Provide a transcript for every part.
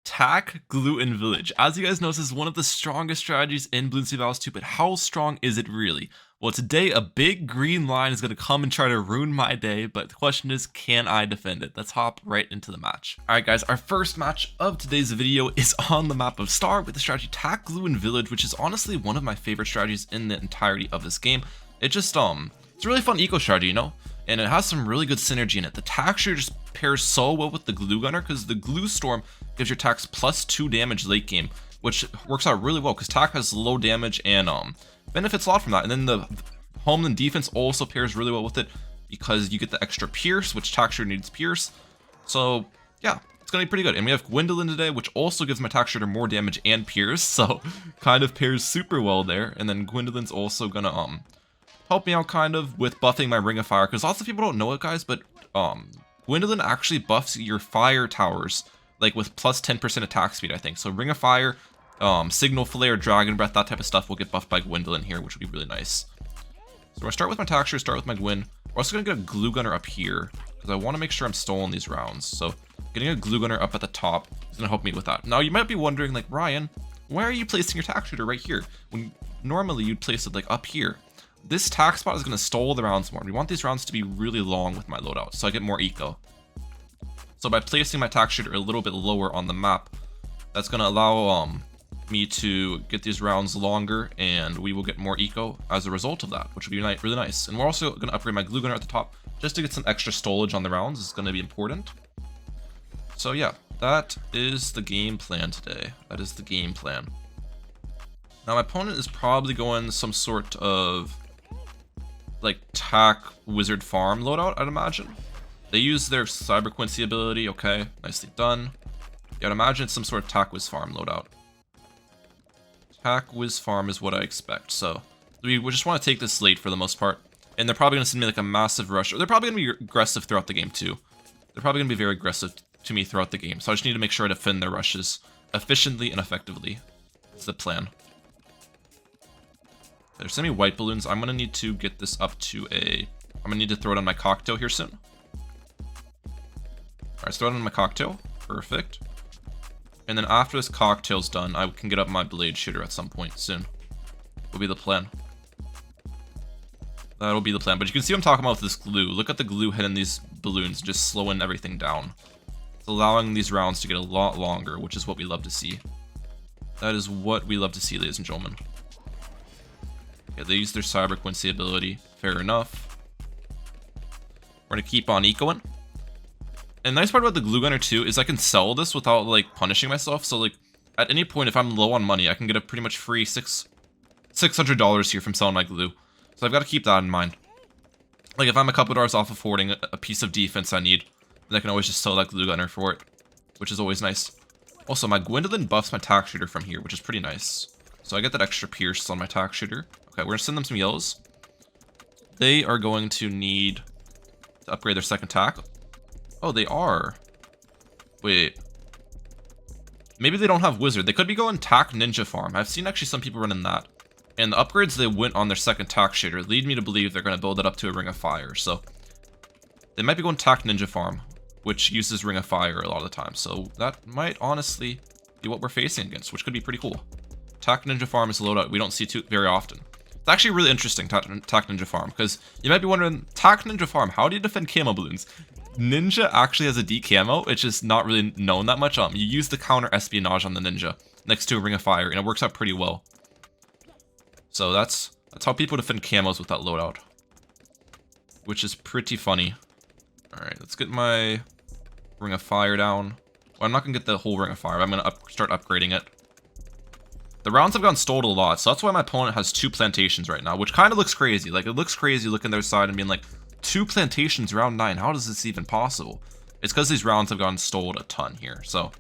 Tack, glue, and village. As you guys know, this is one of the strongest strategies in Bloons TD Battles 2, but how strong is it really? Well, today a big green line is going to come and try to ruin my day, but the question is, can I defend it? Let's hop right into the match. Alright guys, our first match of today's video is on the map of Star with the strategy Tack, Glue, and Village, which is honestly one of my favorite strategies in the entirety of this game. It just, it's a really fun eco strategy, you know? And it has some really good synergy in it. The tack shooter just pairs so well with the glue gunner because the glue storm gives your tacks +2 damage late game, which works out really well because tack has low damage and benefits a lot from that. And then the homeland defense also pairs really well with it because you get the extra pierce, which tack shooter needs pierce. So yeah, it's gonna be pretty good. And we have Gwendolyn today, which also gives my tack shooter more damage and pierce, so kind of pairs super well there. And then Gwendolyn's also gonna help me out kind of with buffing my Ring of Fire, because lots of people don't know it, guys, but Gwendolyn actually buffs your fire towers like with +10% attack speed, I think. So Ring of Fire, Signal Flare, Dragon Breath, that type of stuff will get buffed by Gwendolyn here, which would be really nice. So we're gonna start with my Taxure, start with my Gwen. We're also gonna get a Glue Gunner up here because I want to make sure I'm stolen these rounds. So getting a Glue Gunner up at the top is gonna help me with that. Now you might be wondering, like, Ryan, why are you placing your tack shooter right here when normally you'd place it like up here? This tack spot is going to stall the rounds more. We want these rounds to be really long with my loadout, so I get more eco. So by placing my tack shooter a little bit lower on the map, that's going to allow me to get these rounds longer, and we will get more eco as a result of that, which would be really nice. And we're also going to upgrade my glue gunner at the top just to get some extra stolage on the rounds. It's going to be important. So yeah, that is the game plan today. That is the game plan. Now my opponent is probably going some sort of like tack wizard farm loadout, I'd imagine. They use their cyber Quincy ability. Okay, nicely done. Yeah, I'd imagine it's some sort of tack wiz farm loadout. Tack wiz farm is what I expect. So we just want to take this late for the most part, and they're probably going to send me like a massive rush, or they're probably going to be aggressive throughout the game too. They're probably going to be very aggressive to me throughout the game, so I just need to make sure I defend their rushes efficiently and effectively. That's the plan. There's so many white balloons. I'm going to need to get this up to I'm going to need to throw it on my cocktail here soon. Alright, so throw it on my cocktail. Perfect. And then after this cocktail's done, I can get up my blade shooter at some point soon. Will be the plan. That'll be the plan. But you can see what I'm talking about with this glue. Look at the glue hitting these balloons, just slowing everything down. It's allowing these rounds to get a lot longer, which is what we love to see. That is what we love to see, ladies and gentlemen. Yeah, they use their cyber Quincy ability. Fair enough. We're gonna keep on ecoing. And the nice part about the glue gunner too is I can sell this without like punishing myself. So like at any point, if I'm low on money, I can get a pretty much free $600 here from selling my glue. So I've got to keep that in mind. Like if I'm a couple dollars off affording a piece of defense I need, then I can always just sell that glue gunner for it, which is always nice. Also, my Gwendolyn buffs my tack shooter from here, which is pretty nice. So I get that extra pierce on my tack shooter. Okay, we're gonna send them some yellows. They are going to need to upgrade their second tack. Oh, they are. Wait. Maybe they don't have wizard. They could be going tack ninja farm. I've seen actually some people running that. And the upgrades they went on their second tack shooter lead me to believe they're gonna build it up to a ring of fire. So they might be going tack ninja farm, which uses ring of fire a lot of the time. So that might honestly be what we're facing against, which could be pretty cool. Tack ninja farm is a loadout we don't see too very often. It's actually really interesting, Tack Ninja Farm, because you might be wondering, Tack Ninja Farm, how do you defend camo balloons? Ninja actually has a D camo, it's just not really known that much. You use the counter espionage on the ninja next to a ring of fire, and it works out pretty well. So that's how people defend camos with that loadout, which is pretty funny. Alright, let's get my ring of fire down. Well, I'm not going to get the whole ring of fire, I'm going to start upgrading it. The rounds have gotten stoled a lot, so that's why my opponent has 2 plantations right now, which kind of looks crazy. Like, it looks crazy looking their side and being like, 2 plantations round 9, how is this even possible? It's because these rounds have gotten stoled a ton here, so.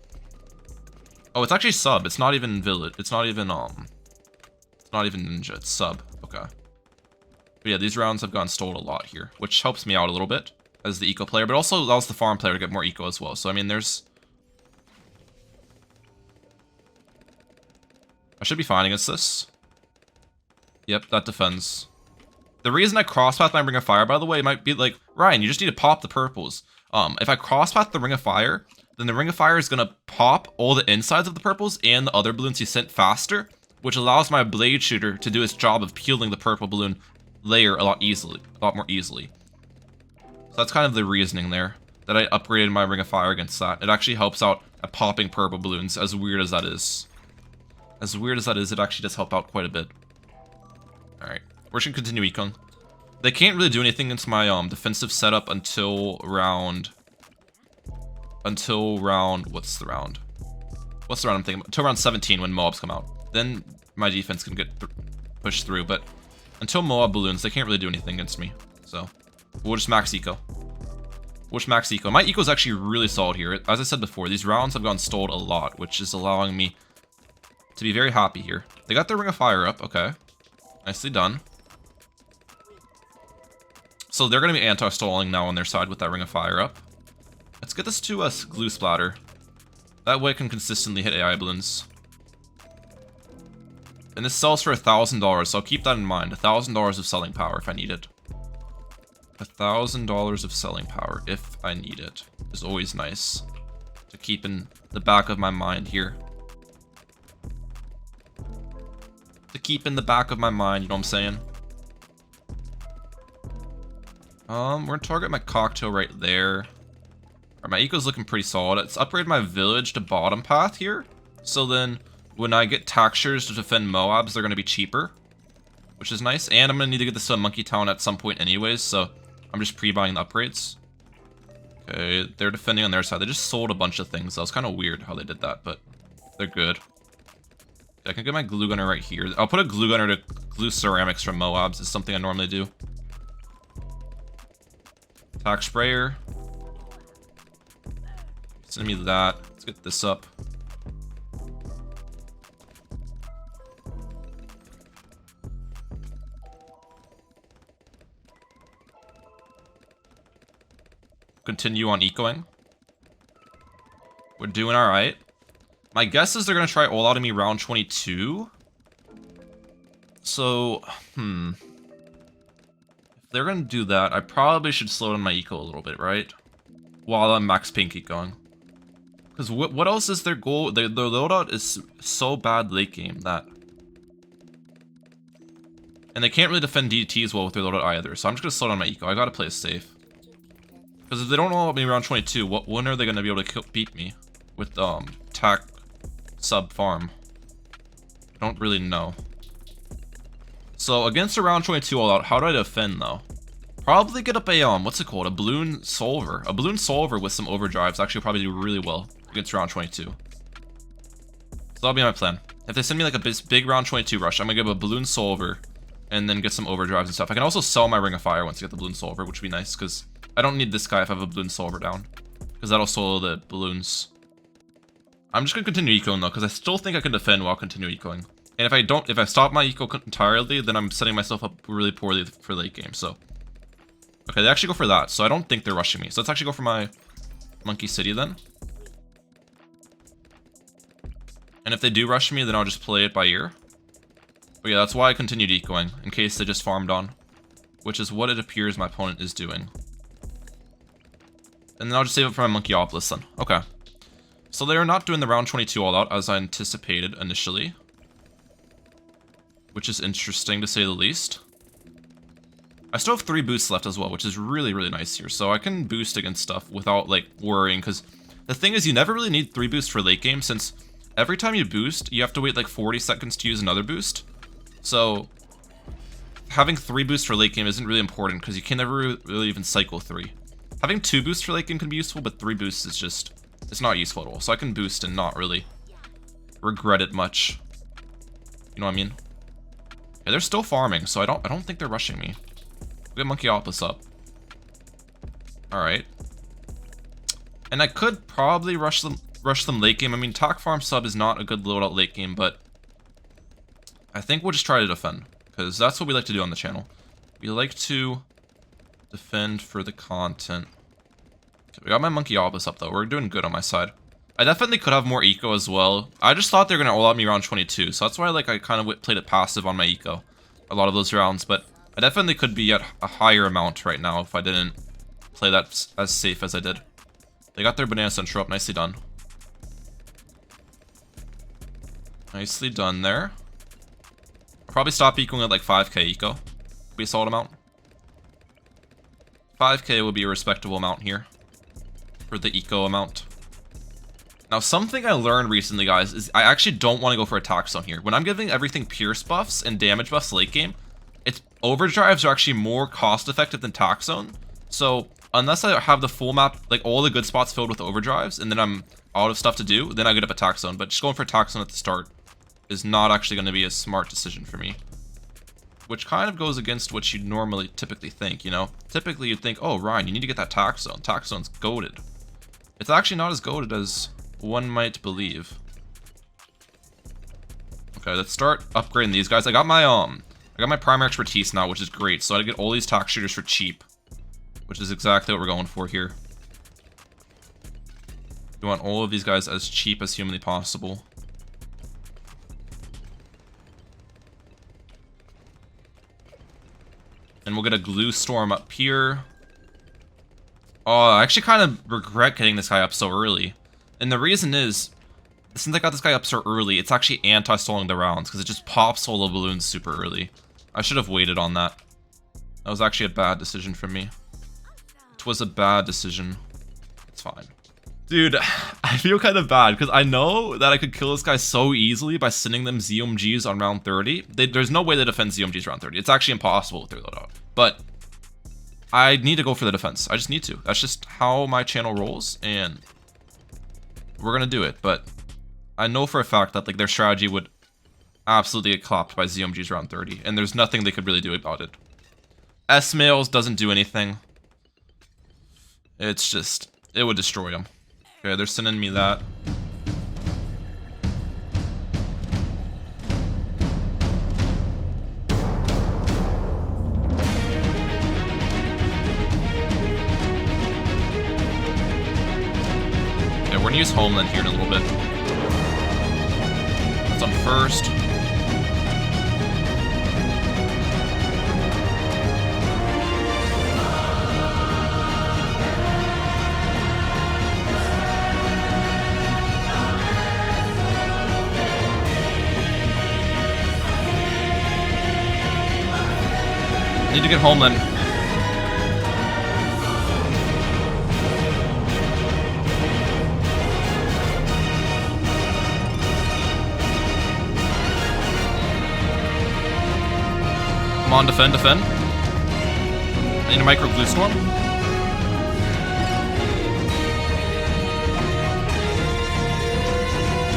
Oh, it's actually sub, it's not even village, it's not even ninja, it's sub, okay. But yeah, these rounds have gotten stoled a lot here, which helps me out a little bit as the eco player, but also allows the farm player to get more eco as well. So, I mean, I should be fine against this. Yep, that defends. The reason I crosspath my Ring of Fire, by the way, might be like, Ryan, you just need to pop the purples. If I crosspath the Ring of Fire, then the Ring of Fire is going to pop all the insides of the purples and the other balloons he sent faster, which allows my blade shooter to do its job of peeling the purple balloon layer a lot more easily. So that's kind of the reasoning there, that I upgraded my Ring of Fire against that. It actually helps out at popping purple balloons, as weird as that is. As weird as that is, it actually does help out quite a bit. Alright, we're just gonna continue ecoing. They can't really do anything against my defensive setup until round... What's the round? What's the round I'm thinking about? Until round 17 when Moabs come out. Then my defense can get pushed through, but until Moab balloons, they can't really do anything against me. So, we'll just max eco. We'll just max eco. My eco is actually really solid here. As I said before, these rounds have gone stalled a lot, which is allowing me to be very happy here. They got their Ring of Fire up, okay. Nicely done. So they're going to be anti-stalling now on their side with that Ring of Fire up. Let's get this to a glue splatter. That way I can consistently hit AI balloons. And this sells for $1,000, so I'll keep that in mind. $1,000 of selling power if I need it. $1,000 of selling power if I need it is always nice to keep in the back of my mind here. To keep in the back of my mind, you know what I'm saying? We're gonna target my cocktail right there. Alright, my eco's looking pretty solid. It's upgraded my village to bottom path here. So then, when I get taxures to defend Moabs, they're gonna be cheaper. Which is nice. And I'm gonna need to get this to Monkey Town at some point anyways, so I'm just pre-buying the upgrades. Okay, they're defending on their side. They just sold a bunch of things. That was kind of weird how they did that, but they're good. I can get my glue gunner right here. I'll put a glue gunner to glue ceramics from Moabs. It's something I normally do. Attack sprayer. Send me that. Let's get this up. Continue on ecoing. We're doing alright. My guess is they're going to try all out of me round 22. So, If they're going to do that, I probably should slow down my eco a little bit, right? While I'm max pink going. Because what else is their goal? Their loadout is so bad late game that... And they can't really defend DDT as well with their loadout either. So I'm just going to slow down my eco. I got to play it safe. Because if they don't all out me around 22, when are they going to be able to beat me? With, tac sub farm. I don't really know. So, against a round 22 all out, how do I defend, though? Probably get up a, what's it called? A Bloon Solver. A Bloon Solver with some overdrives actually probably do really well against round 22. So that'll be my plan. If they send me like a big round 22 rush, I'm gonna give a Bloon Solver and then get some overdrives and stuff. I can also sell my Ring of Fire once I get the Bloon Solver, which would be nice, because I don't need this guy if I have a Bloon Solver down. Because that'll solo the balloons. I'm just gonna continue ecoing though, because I still think I can defend while continue ecoing. And if I stop my eco entirely, then I'm setting myself up really poorly for late game, so. Okay, they actually go for that, so I don't think they're rushing me. So let's actually go for my Monkey City then. And if they do rush me, then I'll just play it by ear. But yeah, that's why I continued ecoing, in case they just farmed on. Which is what it appears my opponent is doing. And then I'll just save it for my Monkeyopolis then. Okay. So they are not doing the round 22 all out, as I anticipated initially. Which is interesting to say the least. I still have 3 boosts left as well, which is really, really nice here. So I can boost against stuff without, like, worrying. Because the thing is, you never really need 3 boosts for late game, since every time you boost, you have to wait, like, 40 seconds to use another boost. So having 3 boosts for late game isn't really important, because you can never really even cycle 3. Having 2 boosts for late game can be useful, but 3 boosts is just... It's not useful at all. So I can boost and not really regret it much. You know what I mean? Yeah, they're still farming, so I don't think they're rushing me. We got Monkeyopolis up. Alright. And I could probably rush them late game. I mean, Tac Farm sub is not a good loadout late game, but I think we'll just try to defend, because that's what we like to do on the channel. We like to defend for the content. Okay, we got my Monkeyopolis up though. We're doing good on my side. I definitely could have more eco as well. I just thought they were going to all out me round 22, so that's why I kind of played it passive on my eco a lot of those rounds, but I definitely could be at a higher amount right now if I didn't play that as safe as I did. They got their Banana Central up, nicely done. Nicely done there. I'll probably stop ecoing at like 5k eco. Be a solid amount. 5k would be a respectable amount here for the eco amount. Now, something I learned recently, guys, is I actually don't want to go for attack zone here. When I'm giving everything pierce buffs and damage buffs late game, its overdrives are actually more cost effective than attack zone. So unless I have the full map, like all the good spots filled with overdrives, and then I'm out of stuff to do, then I get up attack zone. But just going for attack zone at the start is not actually going to be a smart decision for me. Which kind of goes against what you'd normally typically think, you know? Typically you'd think, oh, Ryan, you need to get that attack zone. Attack zone's goated. It's actually not as goated as one might believe. Okay, let's start upgrading these guys. I got my primary expertise now, which is great. So I get all these tack shooters for cheap, which is exactly what we're going for here. We want all of these guys as cheap as humanly possible. And we'll get a glue storm up here. Oh, I actually kind of regret getting this guy up so early. And the reason is, since I got this guy up so early, it's actually anti-stalling the rounds, because it just pops solo balloons super early. I should have waited on that. That was actually a bad decision for me. It was a bad decision. It's fine. Dude, I feel kind of bad, because I know that I could kill this guy so easily by sending them ZOMGs on round 30. There's no way they defend ZOMGs round 30. It's actually impossible with their loadout. But I need to go for the defense. I just need to. That's just how my channel rolls, and we're gonna do it. But I know for a fact that like their strategy would absolutely get clapped by ZOMGs round 30, and there's nothing they could really do about it. S-Mails doesn't do anything. It's just, it would destroy them. Okay, they're sending me that. Okay, we're gonna use Homeland here in a little bit. That's on first. Need to get Homeland. Come on, defend, defend. I need a micro glue storm.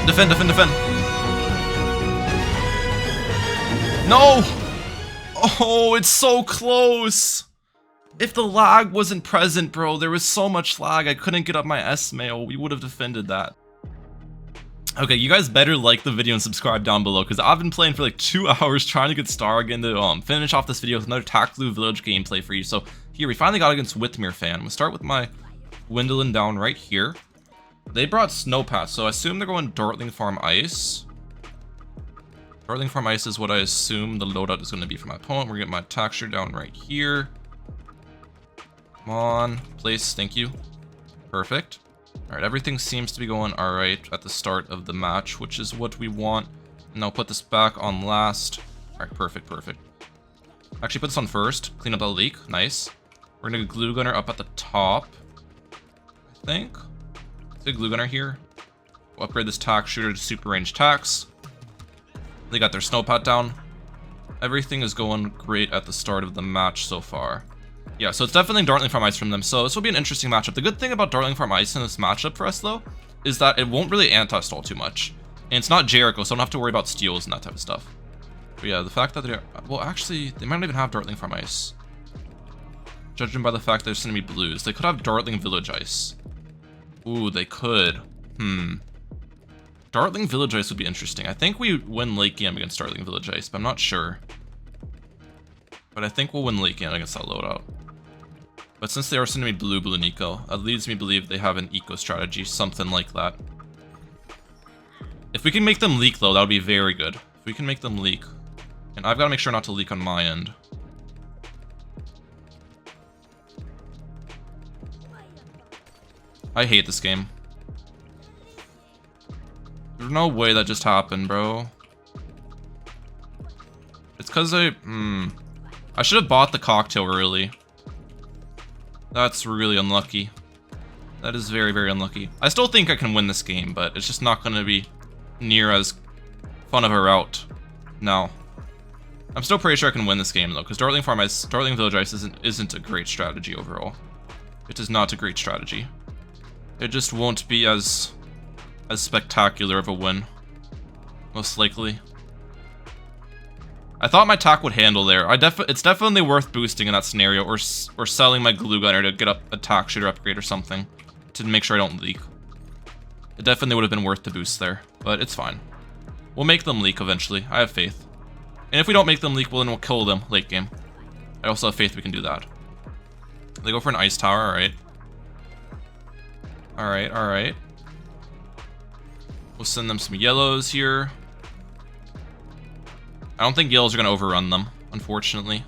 Defend, defend, defend. No! Oh, it's so close! If the lag wasn't present, bro, there was so much lag, I couldn't get up my S-mail. We would have defended that. Okay, you guys better like the video and subscribe down below, because I've been playing for like 2 hours trying to get Star again to finish off this video with another Taklu Village gameplay for you. So here, we finally got against Whitmere Fan. We'll start with my Windling down right here. They brought Snowpath, so I assume they're going Dartling Farm Ice. Dartling Farm Ice is what I assume the loadout is going to be for my opponent. We're going to get my texture down right here. Come on, place, thank you. Perfect. Alright, everything seems to be going alright at the start of the match, which is what we want. And I'll put this back on last. Alright, perfect, perfect. Actually, put this on first. Clean up that leak. Nice. We're going to get Glue Gunner up at the top, I think. Let's get Glue Gunner here. We'll upgrade this tack shooter to super range tacks. They got their Snowpat down. Everything is going great at the start of the match so far. Yeah, so it's definitely Dartling Farm Ice from them, so this will be an interesting matchup. The good thing about Dartling Farm Ice in this matchup for us, though, is that it won't really anti-stall too much. And it's not Jericho, so I don't have to worry about steals and that type of stuff. But yeah, the fact that they're... Well, actually, they might not even have Dartling Farm Ice. Judging by the fact they're sending me blues. They could have Dartling Village Ice. Ooh, they could. Dartling Village Ice would be interesting. I think we win late game against Dartling Village Ice, but I'm not sure. But I think we'll win late game against that loadout. But since they are sending me blue and eco, that leads me to believe they have an eco strategy, something like that. If we can make them leak though, that would be very good. If we can make them leak. And I've got to make sure not to leak on my end. I hate this game. There's no way that just happened, bro. It's because I should have bought the cocktail early. That's really unlucky. That is very, very unlucky. I still think I can win this game, but it's just not going to be near as fun of a route now. I'm still pretty sure I can win this game, though, because Dartling Village Ice isn't a great strategy overall. It is not a great strategy. It just won't be as spectacular of a win, most likely. I thought my attack would handle there. It's definitely worth boosting in that scenario, or selling my glue gunner to get up attack shooter upgrade or something to make sure I don't leak. It definitely would have been worth the boost there, but it's fine. We'll make them leak eventually. I have faith. And if we don't make them leak, well, then we'll kill them late game. I also have faith we can do that. They go for an ice tower, alright. Alright, alright. We'll send them some yellows here. I don't think yellows are going to overrun them, unfortunately.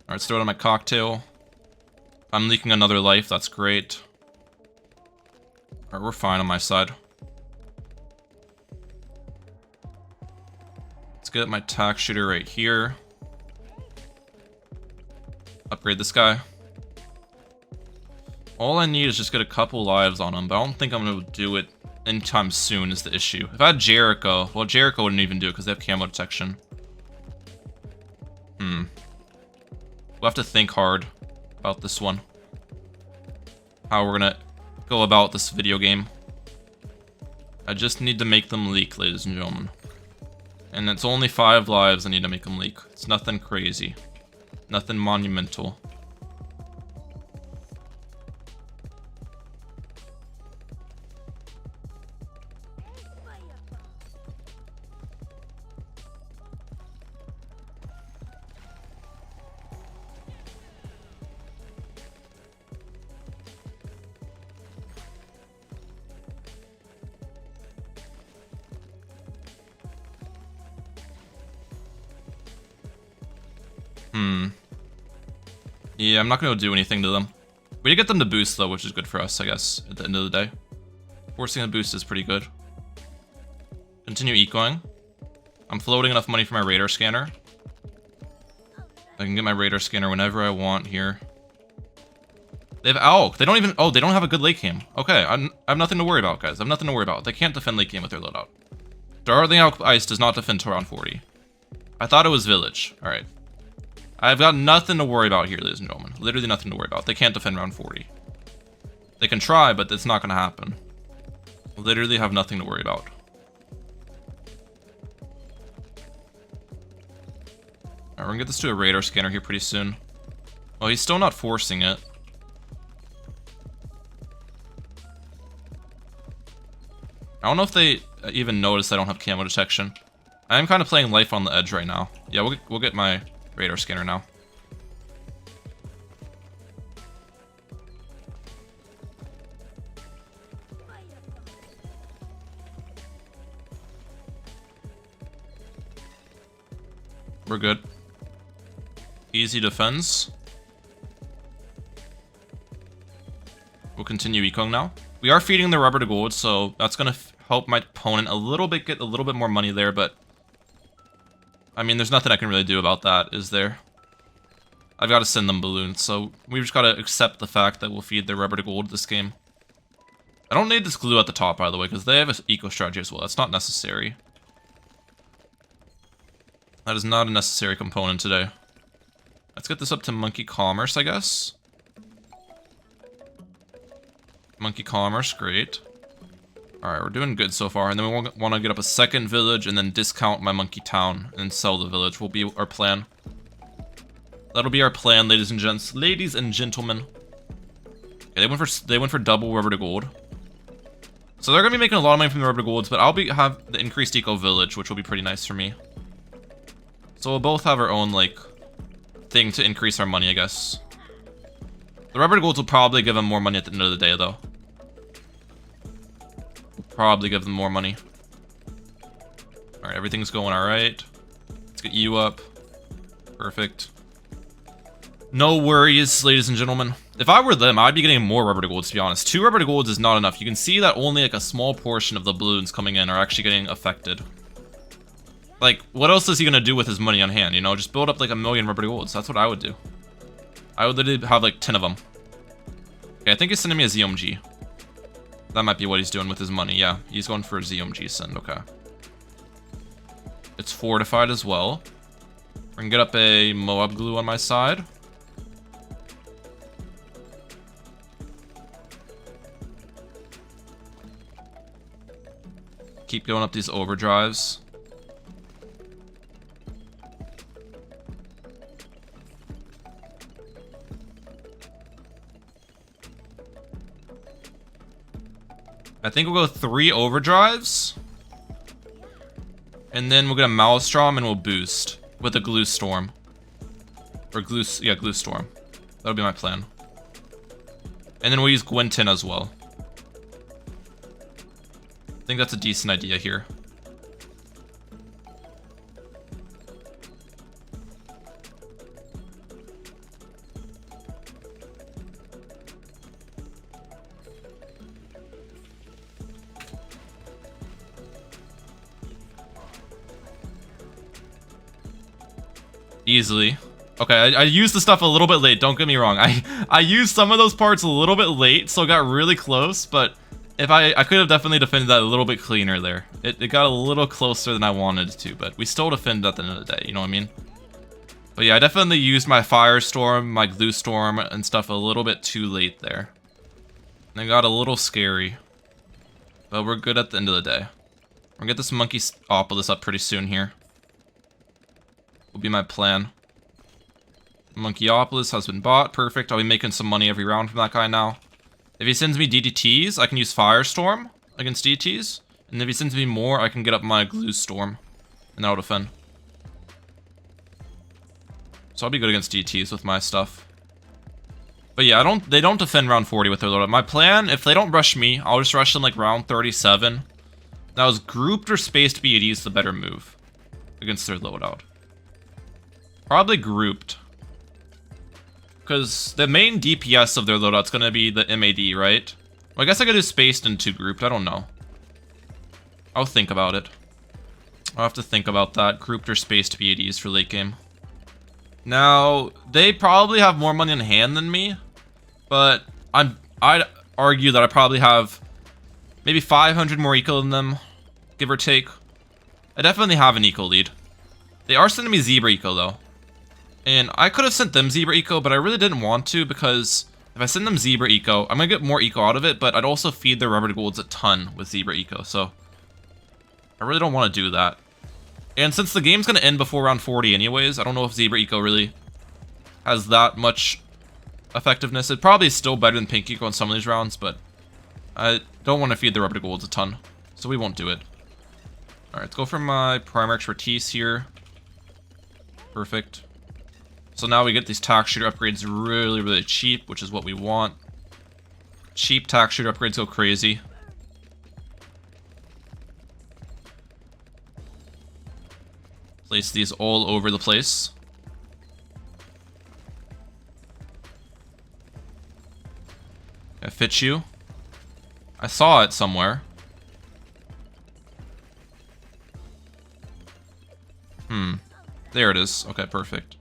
Alright, let's throw it on my cocktail. I'm leaking another life, that's great. Alright, we're fine on my side. Let's get my attack shooter right here. Upgrade this guy. All I need is just get a couple lives on him, but I don't think I'm going to do it anytime soon is the issue. If I had Jericho, well, Jericho wouldn't even do it because they have camo detection. We'll have to think hard about this one. How we're going to go about this video game. I just need to make them leak, ladies and gentlemen. And it's only 5 lives I need to make them leak. It's nothing crazy. Nothing monumental. Yeah, I'm not going to do anything to them. We did get them to boost, though, which is good for us, I guess, at the end of the day. Forcing a boost is pretty good. Continue ecoing. I'm floating enough money for my radar scanner. I can get my radar scanner whenever I want here. They have Alk. They don't even... Oh, they don't have a good late game. Okay, I have nothing to worry about, guys. I have nothing to worry about. They can't defend late game with their loadout. Dartling Alk Ice does not defend to around 40. I thought it was Village. Alright. I've got nothing to worry about here, ladies and gentlemen. Literally nothing to worry about. They can't defend round 40. They can try, but it's not going to happen. Literally have nothing to worry about. Alright, we're going to get this to a radar scanner here pretty soon. Well, he's still not forcing it. I don't know if they even notice I don't have camo detection. I am kind of playing life on the edge right now. Yeah, we'll get my radar scanner now. We're good. Easy defense. We'll continue ecoing now. We are feeding the rubber to gold, so that's going to help my opponent a little bit, get a little bit more money there, but I mean, there's nothing I can really do about that, is there? I've got to send them balloons, so we've just got to accept the fact that we'll feed their rubber to gold this game. I don't need this glue at the top, by the way, because they have an eco strategy as well. That's not necessary. That is not a necessary component today. Let's get this up to Monkey Commerce, I guess. Monkey Commerce, great. Alright, we're doing good so far. And then we want to get up a second village and then discount my Monkey Town and sell the village will be our plan. That'll be our plan, ladies and gents. Ladies and gentlemen. Okay, they went for double rubber to gold. So they're going to be making a lot of money from the rubber to golds, but I'll have the increased eco village, which will be pretty nice for me. So we'll both have our own, like, thing to increase our money, I guess. The rubber to golds will probably give them more money at the end of the day, though. Probably give them more money. Alright, everything's going alright. Let's get you up. Perfect. No worries, ladies and gentlemen. If I were them, I'd be getting more rubber to golds, to be honest. 2 rubber to golds is not enough. You can see that only like a small portion of the balloons coming in are actually getting affected. Like, what else is he gonna do with his money on hand, you know? Just build up like 1,000,000 rubber to golds. That's what I would do. I would literally have like 10 of them. Okay, I think he's sending me a ZOMG. That might be what he's doing with his money. Yeah, he's going for a ZOMG send. Okay. It's fortified as well. We're gonna get up a Moab glue on my side. Keep going up these overdrives. I think we'll go 3 overdrives. And then we'll get a Maelstrom and we'll boost with a Glue Storm. Or Glue Storm. That'll be my plan. And then we'll use Gwynton as well. I think that's a decent idea here. Easily. Okay, I used the stuff a little bit late, don't get me wrong. I used some of those parts a little bit late, so it got really close, but if I could have definitely defended that a little bit cleaner there. It got a little closer than I wanted to, but we still defended at the end of the day, you know what I mean? But yeah, I definitely used my Firestorm, my Glue Storm, and stuff a little bit too late there. And it got a little scary. But we're good at the end of the day. We're gonna get this Monkey Opolis up pretty soon here. Will be my plan. Monkeyopolis has been bought. Perfect. I'll be making some money every round from that guy now. If he sends me DDTs, I can use Firestorm against DDTs. And if he sends me more, I can get up my Glue Storm. And that'll defend. So I'll be good against DDTs with my stuff. But yeah, they don't defend round 40 with their loadout. My plan, if they don't rush me, I'll just rush them like round 37. Now is grouped or spaced BADs the better move against their loadout? Probably grouped. Because the main DPS of their loadout's going to be the MAD, right? Well, I guess I could do spaced into grouped. I don't know. I'll think about it. I'll have to think about that. Grouped or spaced BADs for late game. Now, they probably have more money in hand than me. But I'd argue that I probably have maybe 500 more eco than them. Give or take. I definitely have an eco lead. They are sending me Zebra eco though. And I could have sent them Zebra Eco, but I really didn't want to because if I send them Zebra Eco, I'm going to get more Eco out of it, but I'd also feed their rubber to golds a ton with Zebra Eco, so I really don't want to do that. And since the game's going to end before round 40 anyways, I don't know if Zebra Eco really has that much effectiveness. It probably is still better than Pink Eco in some of these rounds, but I don't want to feed the rubber to golds a ton, so we won't do it. Alright, let's go for my primary expertise here. Perfect. So now we get these tack shooter upgrades really, really cheap, which is what we want. Cheap tack shooter upgrades go crazy. Place these all over the place. I fit you. I saw it somewhere. There it is. Okay, perfect.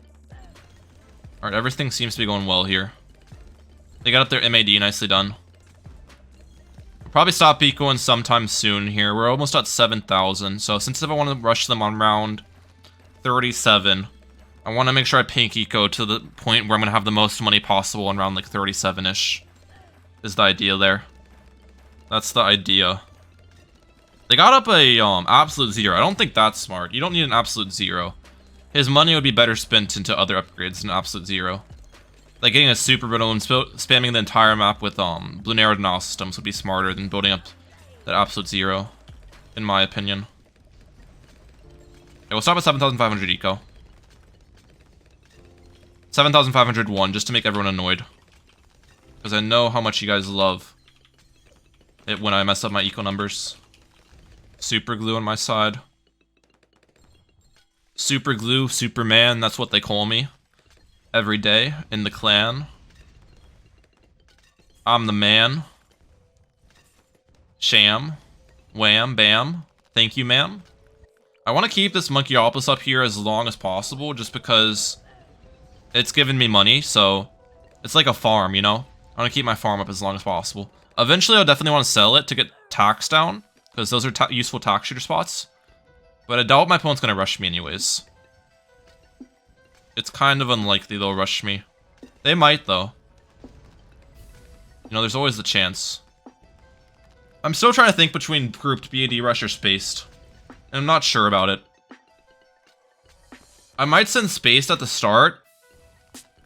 Alright, everything seems to be going well here. They got up their MAD, nicely done. We'll probably stop ecoing sometime soon here. We're almost at 7,000, so since if I want to rush them on round 37, I want to make sure I pink eco to the point where I'm going to have the most money possible on round like 37-ish. Is the idea there. That's the idea. They got up a absolute 0. I don't think that's smart. You don't need an absolute 0. His money would be better spent into other upgrades than absolute 0. Like getting a super brittle and spamming the entire map with Bloon denial systems would be smarter than building up that absolute 0, in my opinion. Okay, we'll stop at 7,500 eco. 7,501 just to make everyone annoyed. Because I know how much you guys love it when I mess up my eco numbers. Super glue on my side. Super glue, Superman, that's what they call me. every day in the clan. I'm the man. Sham. Wham. Bam. Thank you, ma'am. I want to keep this Monkeyopus up here as long as possible, just because it's given me money, so it's like a farm, you know? I want to keep my farm up as long as possible. Eventually, I'll definitely want to sell it to get tax down, because those are useful tax shooter spots. But I doubt my opponent's going to rush me anyways. It's kind of unlikely they'll rush me. They might, though. You know, there's always the chance. I'm still trying to think between grouped BAD rush or spaced. And I'm not sure about it. I might send spaced at the start,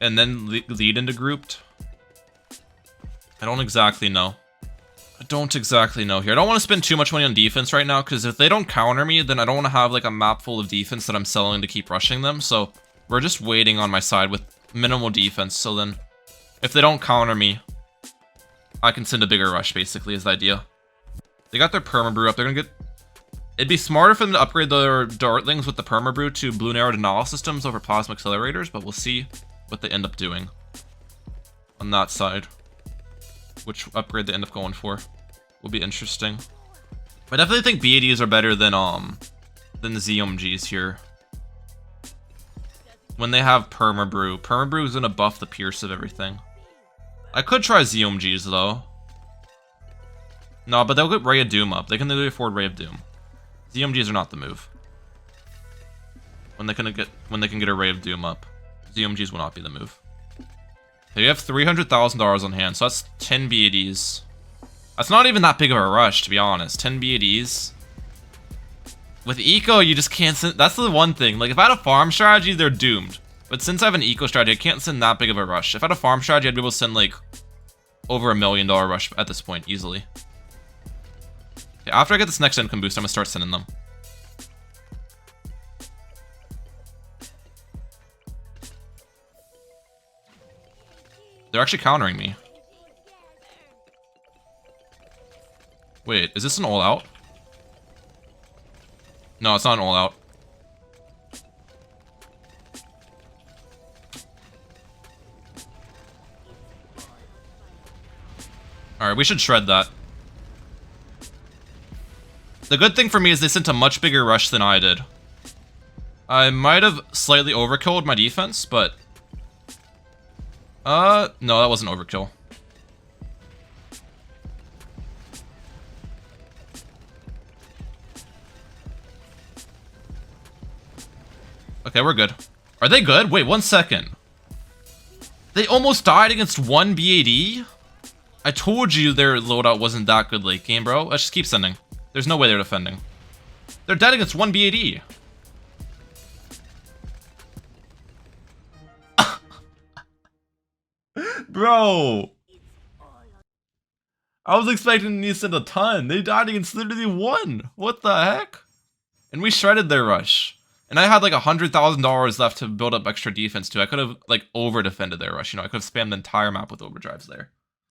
and then lead into grouped. I don't exactly know. I don't exactly know here. I don't want to spend too much money on defense right now, because if they don't counter me, then I don't want to have like a map full of defense that I'm selling to keep rushing them. So we're just waiting on my side with minimal defense. So then if they don't counter me, I can send a bigger rush, basically, is the idea. They got their permabrew up. They're going to get... It'd be smarter for them to upgrade their dartlings with the permabrew to Bloon arrow denial systems over plasma accelerators, but we'll see what they end up doing on that side. Which upgrade they end up going for will be interesting. I definitely think BADs are better than ZOMGs here. When they have permabrew. Permabrew is gonna buff the pierce of everything. I could try ZOMGs though. No, but they'll get Ray of Doom up. They can literally afford Ray of Doom. ZOMGs are not the move. When they can get a Ray of Doom up, ZOMGs will not be the move. Okay, you have $300,000 on hand, so that's 10 BADs. That's not even that big of a rush, to be honest. 10 BADs. With eco, you just can't send... That's the one thing. Like, if I had a farm strategy, they're doomed. But since I have an eco strategy, I can't send that big of a rush. If I had a farm strategy, I'd be able to send, like, over $1 million rush at this point, easily. Okay, after I get this next income boost, I'm gonna start sending them. They're actually countering me. Wait, is this an all-out? No, it's not an all-out. Alright, we should shred that. The good thing for me is they sent a much bigger rush than I did. I might have slightly overkilled my defense, but... no, that wasn't overkill. Okay, we're good. Are they good? Wait, 1 second. They almost died against 1 BAD? I told you their loadout wasn't that good late game, bro. Let's just keep sending. There's no way they're defending. They're dead against 1 BAD. Bro. I was expecting to send a ton. They died against literally 1. What the heck? And we shredded their rush. And I had like $100,000 left to build up extra defense too. I could have like over defended their rush. You know, I could have spammed the entire map with overdrives there.